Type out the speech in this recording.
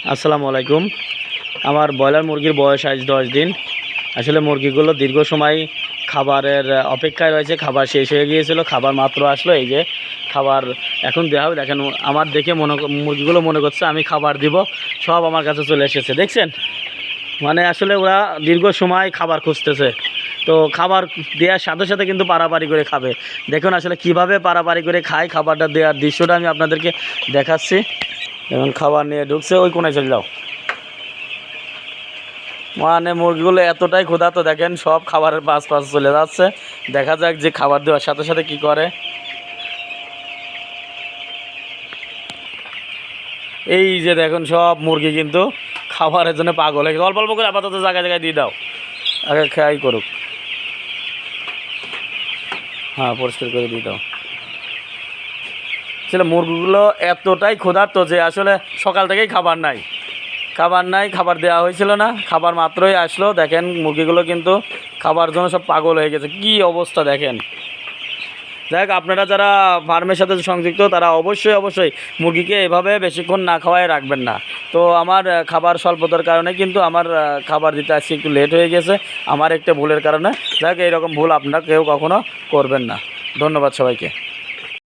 আসসালামু আলাইকুম। আমার ব্রয়লার মুরগির বয়স আজ 10 দিন। আসলে মুরগিগুলো দীর্ঘ সময় খাবারের অপেক্ষায় রয়েছে। খাবার শেষ হয়ে গিয়েছিল, খাবার মাত্র আসলো। এই যে খাবার এখন দেওয়া হবে। দেখেন আমার দেখে মুরগিগুলো মনে করছে আমি খাবার দিব, সব আমার কাছে চলে এসেছে। দেখছেন, মানে আসলে ওরা দীর্ঘ সময় খাবার খুঁজতেছে। তো খাবার দেওয়ার সাথে সাথে কিন্তু পারাপারি করে খাবে। দেখুন আসলে কিভাবে পারাপারি করে খায়। খাবারটা দেওয়ার দৃশ্যটা আমি আপনাদেরকে দেখাচ্ছি। এখন খাবার নিয়ে ঢুকছে, ওই কোনায় চলে যাও। মানে মুরগিগুলো এতটাই ক্ষুধার্ত, দেখেন সব খাবারের পাশ চলে যাচ্ছে। দেখা যাক যে খাবার দেওয়ার সাথে সাথে কি করে। এই যে দেখুন সব মুরগি কিন্তু খাবারের জন্য পাগল হয়ে গেছে। অল্প অল্প করে আপাতত জায়গায় জায়গায় দিয়ে দাও, আগে খেয়াই করুক। হ্যাঁ, পরিষ্কার করে দিয়ে দাও। আসলে মুরগিগুলো এতটাই ক্ষুধার্ত যে আসলে সকাল থেকেই খাবার নাই, খাবার দেওয়া হয়েছিল না, খাবার মাত্রই আসলো। দেখেন মুরগিগুলো কিন্তু খাবার জন্য সব পাগল হয়ে গেছে। কি অবস্থা দেখেন। দেখ, আপনারা যারা ফার্মের সাথে সংযুক্ত তারা অবশ্যই মুরগিকে এভাবে বেশিক্ষণ না খাওয়ায় রাখবেন না। তো আমার খাবার স্বল্পতার কারণে কিন্তু আমার খাবার দিতে আজকে একটু লেট হয়ে গেছে, আমার একটা ভুলের কারণে। দেখ, এইরকম ভুল আপনারা কেউ কখনো করবেন না। ধন্যবাদ সবাইকে।